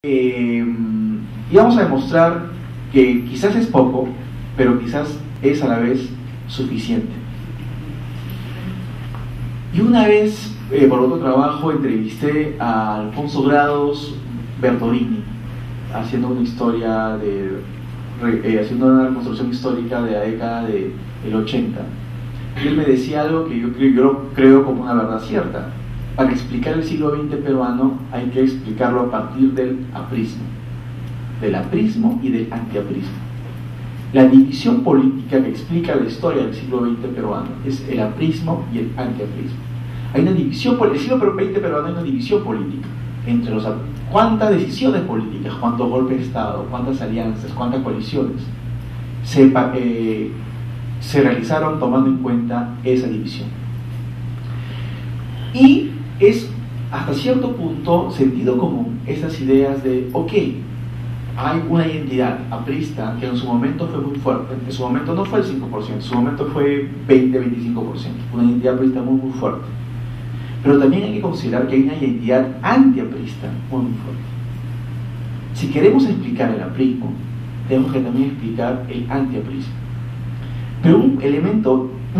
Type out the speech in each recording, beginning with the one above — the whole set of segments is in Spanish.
Y vamos a demostrar que quizás es poco, pero quizás es a la vez suficiente. Y una vez, por otro trabajo, entrevisté a Alfonso Grados Bertolini, haciendo una historia haciendo una reconstrucción histórica de la década del 80. Y él me decía algo que yo creo como una verdad cierta. Para explicar el siglo XX peruano hay que explicarlo a partir del aprismo y del antiaprismo. La división política que explica la historia del siglo XX peruano es el aprismo y el antiaprismo. Hay una división, el siglo XX peruano hay una división política entre cuántas decisiones políticas, cuántos golpes de Estado, cuántas alianzas, cuántas coaliciones se realizaron tomando en cuenta esa división. Y es hasta cierto punto sentido común estas ideas de, ok, hay una identidad aprista que en su momento fue muy fuerte, en su momento no fue el 5%, en su momento fue 20-25%, una identidad aprista muy fuerte. Pero también hay que considerar que hay una identidad antiaprista muy fuerte. Si queremos explicar el aprismo, tenemos que también explicar el antiaprismo. Pero un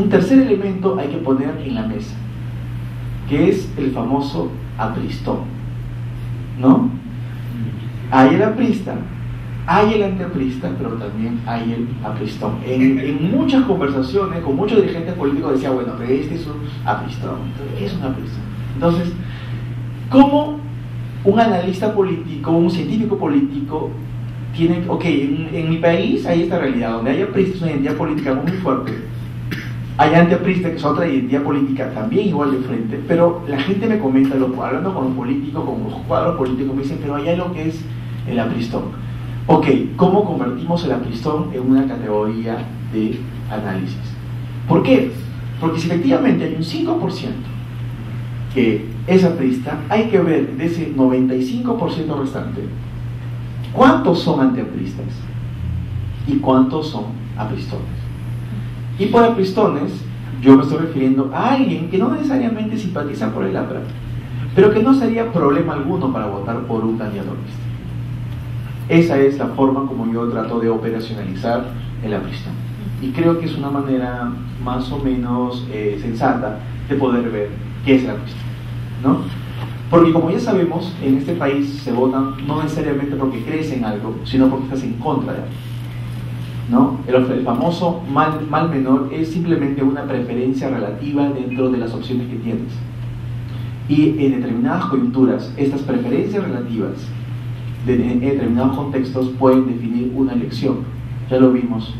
tercer elemento hay que poner en la mesa, que es el famoso apristón, ¿no? Hay el aprista, hay el antiaprista, pero también hay el apristón. En muchas conversaciones con muchos dirigentes políticos decía, bueno, pero este es un apristón. ¿Qué es un apristón? Entonces, ¿cómo un analista político, un científico político tiene, ok, en mi país hay esta realidad, donde hay apristas, una identidad política muy fuerte, hay antiapristas, que es otra identidad política también igual de frente, pero la gente me comenta, hablando con los políticos, con los cuadros políticos, me dicen, pero hay algo que es el apristón. Ok, ¿cómo convertimos el apristón en una categoría de análisis? ¿Por qué? Porque si efectivamente hay un 5% que es aprista, hay que ver de ese 95% restante, ¿cuántos son antiapristas? ¿Y cuántos son apristones? Y por apristones, yo me estoy refiriendo a alguien que no necesariamente simpatiza por el APRA, pero que no sería problema alguno para votar por un candidato aprista. Esa es la forma como yo trato de operacionalizar el apristón. Y creo que es una manera más o menos sensata de poder ver qué es el apristón, ¿no? Porque como ya sabemos, en este país se votan no necesariamente porque crees en algo, sino porque estás en contra de algo, ¿no? El famoso mal menor es simplemente una preferencia relativa dentro de las opciones que tienes. Y en determinadas coyunturas, estas preferencias relativas en determinados contextos pueden definir una elección. Ya lo vimos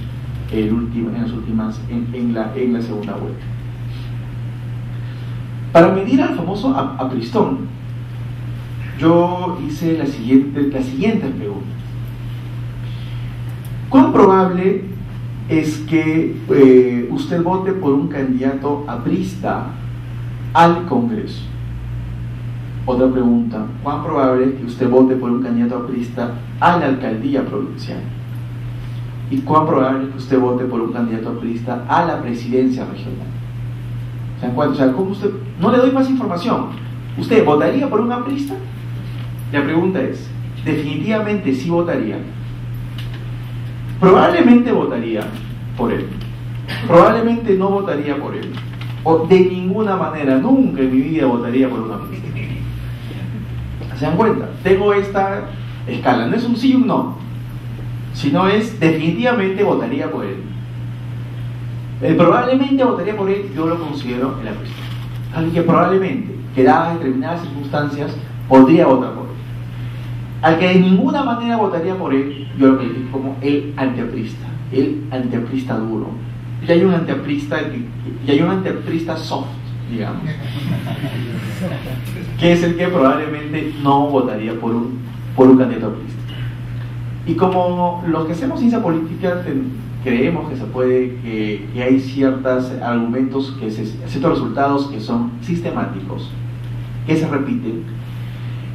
en la segunda vuelta. Para medir al famoso apristón, yo hice las siguientes preguntas. ¿Cuán probable es que usted vote por un candidato aprista al Congreso? Otra pregunta, ¿cuán probable es que usted vote por un candidato aprista a la alcaldía provincial? ¿Y cuán probable es que usted vote por un candidato aprista a la presidencia regional? O sea, ¿cómo usted? No le doy más información. ¿Usted votaría por un aprista? La pregunta es, definitivamente sí votaría. Probablemente votaría por él. Probablemente no votaría por él. O de ninguna manera, nunca en mi vida votaría por un aprista. ¿Se dan cuenta? Tengo esta escala, no es un sí y un no, sino es definitivamente votaría por él. Probablemente votaría por él, yo lo considero el aprista. Alguien que probablemente, que dadas determinadas circunstancias, podría votar por él. Al que de ninguna manera votaría por él, yo lo califico como el antiaprista duro. Y hay un antiaprista soft, digamos, que es el que probablemente no votaría por un candidato aprista. Y como los que hacemos ciencia política creemos que hay ciertos argumentos, ciertos resultados que son sistemáticos, que se repiten,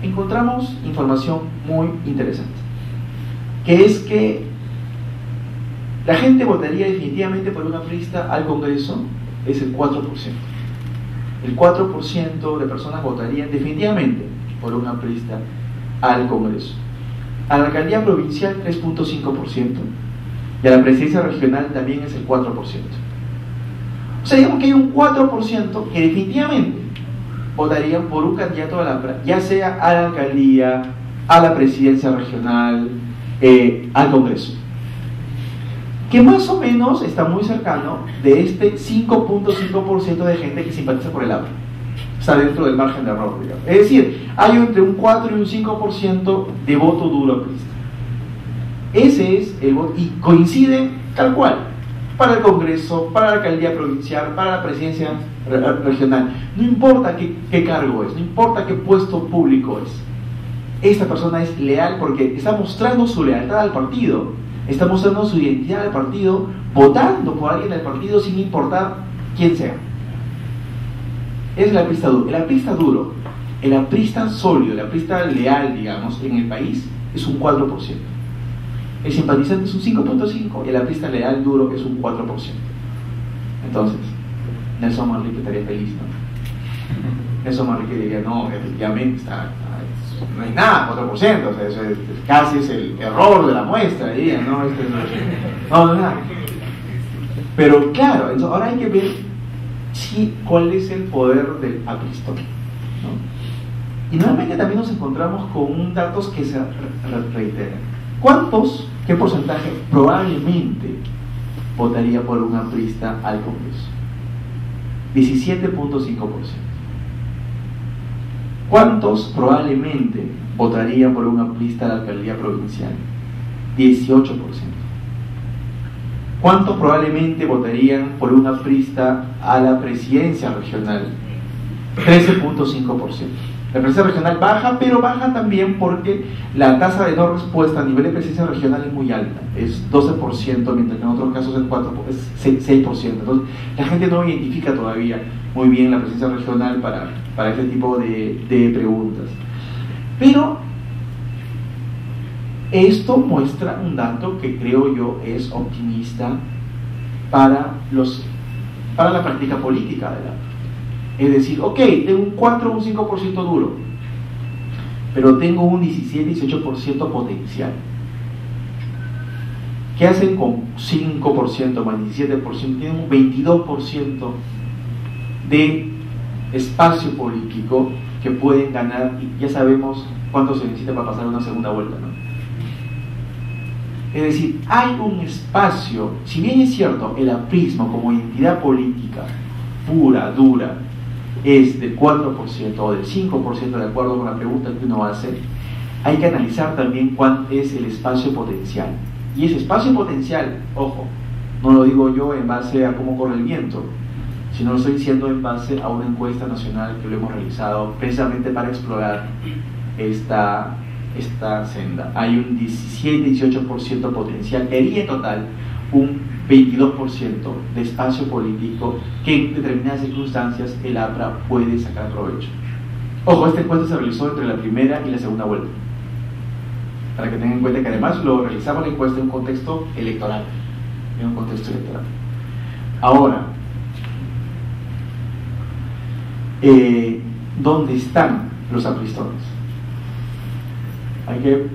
encontramos información muy interesante, que es que la gente votaría definitivamente por un aprista al Congreso, es el 4%. El 4% de personas votarían definitivamente por un aprista al Congreso. A la alcaldía provincial 3.5%, y a la presidencia regional también es el 4%. O sea, digamos que hay un 4% que definitivamente votarían por un candidato ya sea a la alcaldía, a la presidencia regional, al Congreso, que más o menos está muy cercano de este 5.5% de gente que simpatiza por el APRA. Está dentro del margen de error, digamos. Es decir, hay entre un 4 y un 5% de voto duro aprista. Ese es el voto, y coincide tal cual, para el Congreso, para la alcaldía provincial, para la presidencia regional. No importa qué cargo es, no importa qué puesto público es. Esta persona es leal porque está mostrando su lealtad al partido, está mostrando su identidad al partido, votando por alguien del partido sin importar quién sea. Es el aprista duro. El aprista duro, el aprista sólido, el aprista leal, digamos, en el país es un 4%. El simpatizante es un 5.5% y el aprista leal duro es un 4%. Entonces, Nelson Manrique estaría feliz, ¿no? Nelson Manrique diría, no, efectivamente no hay nada, 4%, o sea, eso casi es el error de la muestra, diría, ¿no? No es nada. Pero claro, entonces, ahora hay que ver cuál es el poder del aprista, ¿no? Y nuevamente también nos encontramos con datos que se reiteran. ¿Qué porcentaje probablemente votaría por un aprista al Congreso? 17.5%. ¿Cuántos probablemente votarían por un aprista a la alcaldía provincial? 18%. ¿Cuántos probablemente votarían por un aprista a la presidencia regional? 13.5%. La presidencia regional baja, pero baja también porque la tasa de no respuesta a nivel de presidencia regional es muy alta, es 12%, mientras que en otros casos es 6%. Entonces, la gente no identifica todavía muy bien la presidencia regional para este tipo de preguntas. Pero esto muestra un dato que creo yo es optimista para la práctica política de la. Es decir, ok, tengo un 4 o un 5% duro, pero tengo un 17-18% potencial. ¿Qué hacen con 5% más 17%? Tienen un 22% de espacio político que pueden ganar, y ya sabemos cuánto se necesita para pasar una segunda vuelta, ¿no? Es decir, hay un espacio, si bien es cierto, el aprismo como entidad política pura, dura, es del 4% o del 5% de acuerdo con la pregunta que uno hace, hay que analizar también cuál es el espacio potencial. Y ese espacio potencial, ojo, no lo digo yo en base a cómo corre el viento, sino lo estoy diciendo en base a una encuesta nacional que lo hemos realizado precisamente para explorar esta senda. Hay un 17-18% potencial, y en total un 22% de espacio político que en determinadas circunstancias el APRA puede sacar provecho. Ojo, esta encuesta se realizó entre la primera y la segunda vuelta, para que tengan en cuenta que además lo realizamos la encuesta en un contexto electoral, Ahora, ¿dónde están los apristones? Hay que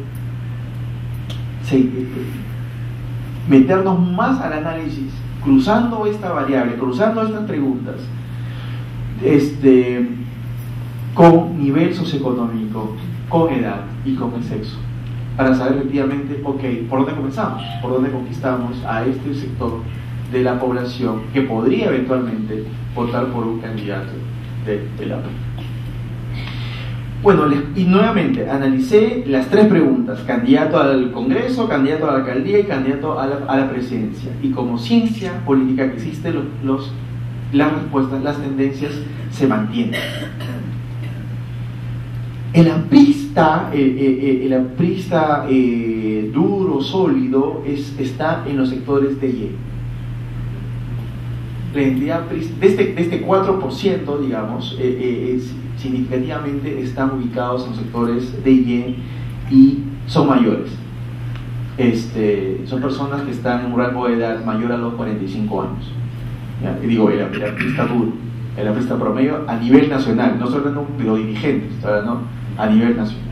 meternos más al análisis, cruzando esta variable, cruzando estas preguntas, con nivel socioeconómico, con edad y con el sexo, para saber efectivamente, ok, ¿por dónde comenzamos? ¿Por dónde conquistamos a este sector de la población que podría eventualmente votar por un candidato de la. Bueno, y nuevamente analicé las tres preguntas: candidato al Congreso, candidato a la alcaldía y candidato a la presidencia. Y como ciencia política que existe, las respuestas, las tendencias se mantienen. El aprista duro, sólido, está en los sectores de Y. La entidad de este 4%, digamos, significativamente están ubicados en los sectores de y son mayores. Son personas que están en un rango de edad mayor a los 45 años. ¿Ya? Y digo, el aprista duro, el aprista promedio a nivel nacional, no solo hablando de los dirigentes, estoy hablando a nivel nacional.